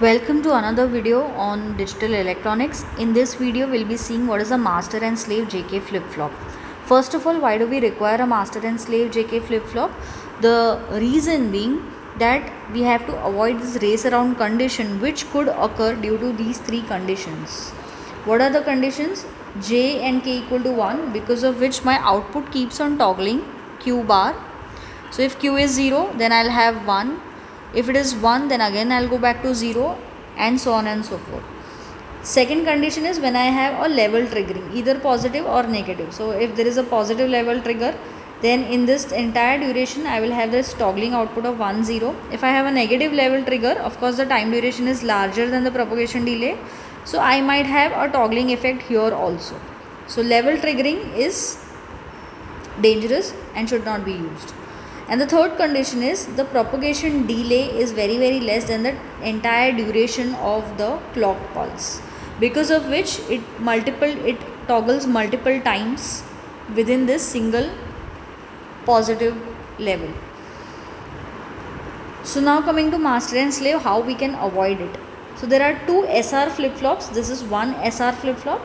Welcome to another video on digital electronics. In this video, we'll be seeing what is a master and slave JK flip-flop. First of all, why do we require a master and slave JK flip-flop? The reason being that we have to avoid this race around condition which could occur due to these three conditions. What are the conditions? J and K equal to 1, because of which my output keeps on toggling Q bar. So if Q is 0, then I'll have 1. If it is 1, then again I'll go back to 0, and so on and so forth. Second condition is when I have a level triggering, either positive or negative. So if there is a positive level trigger, then in this entire duration I will have this toggling output of 1 0. If I have a negative level trigger, of course the time duration is larger than the propagation delay, so I might have a toggling effect here also. So level triggering is dangerous and should not be used. And the third condition is the propagation delay is very less than the entire duration of the clock pulse, because of which it toggles multiple times within this single positive level. So now coming to master and slave, how we can avoid it. So there are two SR flip-flops. This is one SR flip-flop.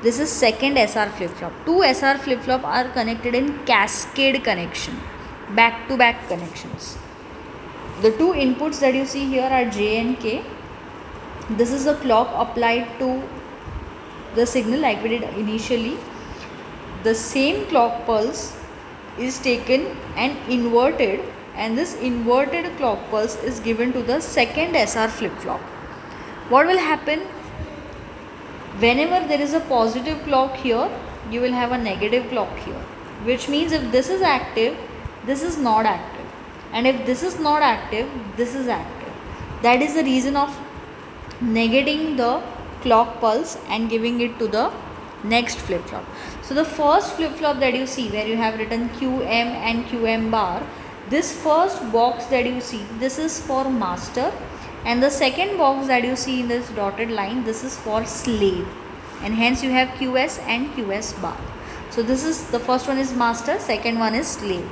This is second SR flip-flop. Two SR flip-flop are connected in cascade connection, back-to-back connections. The two inputs that you see here are J and K. This is the clock applied to the signal like we did initially. The same clock pulse is taken and inverted, and this inverted clock pulse is given to the second SR flip-flop. What will happen? Whenever there is a positive clock here, you will have a negative clock here, which means if this is active, this is not active, and if this is not active, this is active. That is the reason of negating the clock pulse and giving it to the next flip-flop. So the first flip-flop that you see, where you have written QM and QM bar, this first box that you see, this is for master, and the second box that you see in this dotted line, this is for slave, and hence you have QS and QS bar. So this is, the first one is master, second one is slave.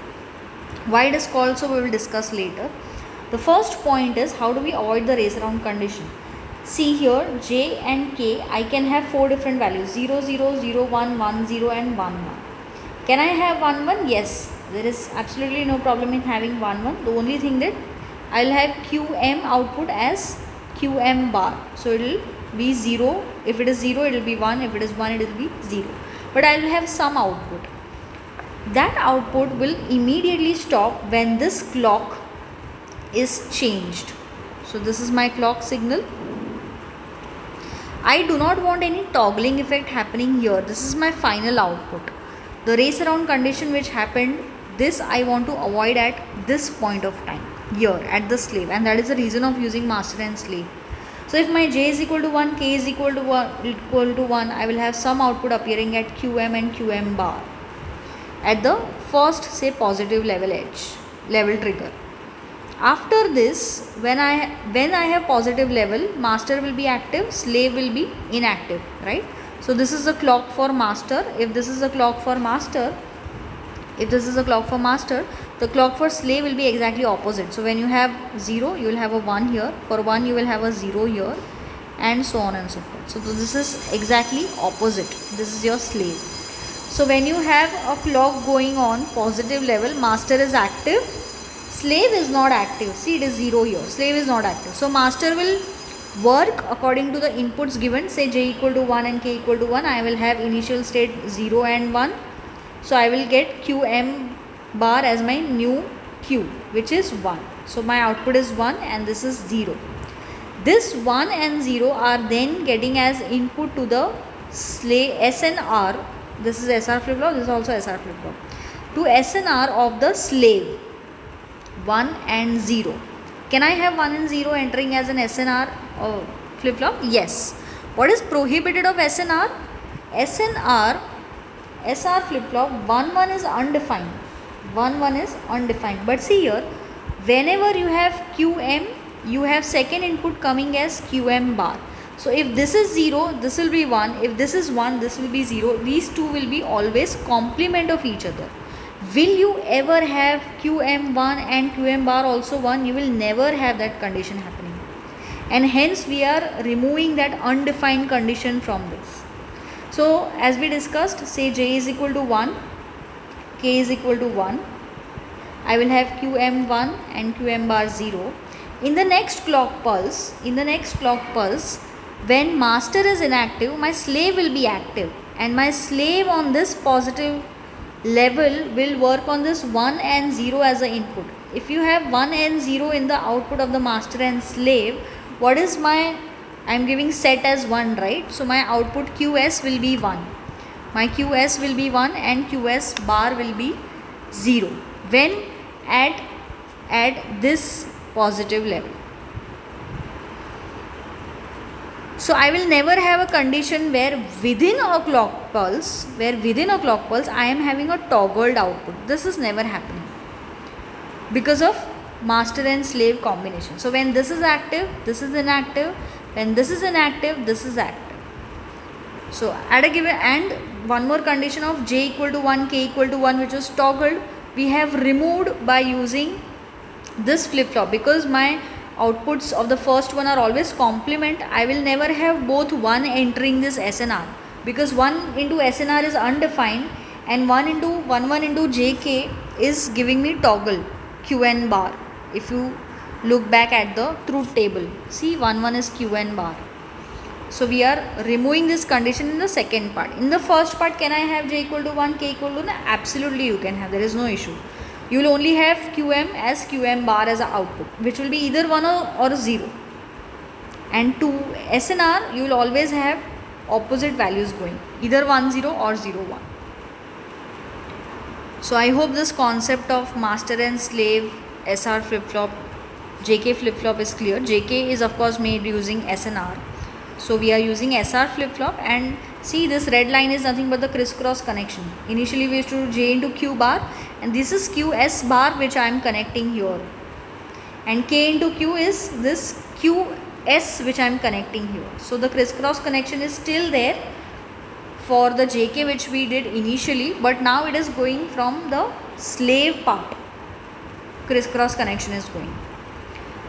Why it is called so, we will discuss later. The first point is how do we avoid the race around condition. See here, J and K, I can have four different values, 0 0 0 1 1 0 and 1 1. Can I have 1 1? Yes, there is absolutely no problem in having 1 1. The only thing that I will have QM output as QM bar, so it will be 0. If it is 0, it will be 1. If it is 1, it will be 0. But I will have some output. That output will immediately stop when this clock is changed. So this is my clock signal. I do not want any toggling effect happening here. This is my final output. The race around condition which happened, this I want to avoid at this point of time here at the slave, and that is the reason of using master and slave. So if my J is equal to 1, K is equal to 1, I will have some output appearing at QM and QM bar at the first, say, positive level trigger. After this, when I have positive level, master will be active, slave will be inactive, right? So this is the clock for master. If this is the clock for master, the clock for slave will be exactly opposite. So when you have 0, you will have a 1 here. For 1, you will have a 0 here, and so on and so forth. So this is exactly opposite. This is your slave. So when you have a clock going on positive level, master is active, slave is not active. See, it is 0 here. Slave is not active. So master will work according to the inputs given. Say J equal to 1 and K equal to 1. I will have initial state 0 and 1. So I will get QM bar as my new Q, which is 1. So my output is 1 and this is 0. This 1 and 0 are then getting as input to the slave SNR. This is SR flip-flop, this is also SR flip-flop. To SNR of the slave, 1 and 0. Can I have 1 and 0 entering as an SNR flip-flop? Yes. What is prohibited of SNR? SR flip-flop, 1 1 is undefined. 1 1 is undefined. But see here, whenever you have QM, you have second input coming as QM bar. So if this is 0, this will be 1. If this is 1, this will be 0. These two will be always complement of each other. Will you ever have QM1 and QM bar also 1? You will never have that condition happening. and hence we are removing that undefined condition from this. So as we discussed, say j is equal to 1, k is equal to 1, I will have qm1 and qm bar 0. In the next clock pulse, when master is inactive, my slave will be active, and my slave on this positive level will work on this 1 and 0 as an input. If you have 1 and 0 in the output of the master and slave, what is my, I am giving set as 1, right? So my output qs will be 1. My qs will be 1 and qs bar will be 0 when at this positive level. So I will never have a condition where within a clock pulse I am having a toggled output. This is never happening because of master and slave combination. So when this is active, this is inactive. When this is inactive, this is active. So at a given, and one more condition of j equal to 1, k equal to 1, which was toggled, we have removed by using this flip-flop. Because my outputs of the first one are always complement, I will never have both 1 entering this SNR, because 1 into SNR is undefined and 1 into jk is giving me toggle qn bar. If you look back at the truth table, see 1 1 is qn bar. So we are removing this condition in the second part. In the first part, can I have j equal to 1, k equal to 1? Absolutely you can have, there is no issue. You will only have qm as qm bar as an output, which will be either 1 or 0. And to SNR, you will always have opposite values going, either 1 0 or 0 1. So I hope this concept of master and slave SR flip-flop, JK flip-flop is clear. JK is of course made using SNR. So we are using SR flip-flop, and see this red line is nothing but the crisscross connection. Initially we used to do J into Q bar, and this is QS bar which I am connecting here. And K into Q is this QS which I am connecting here. So the crisscross connection is still there for the JK which we did initially, but now it is going from the slave part. Crisscross connection is going.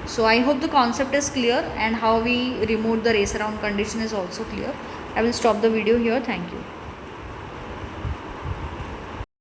So I hope the concept is clear, and how we removed the race around condition is also clear. I will stop the video here. Thank you.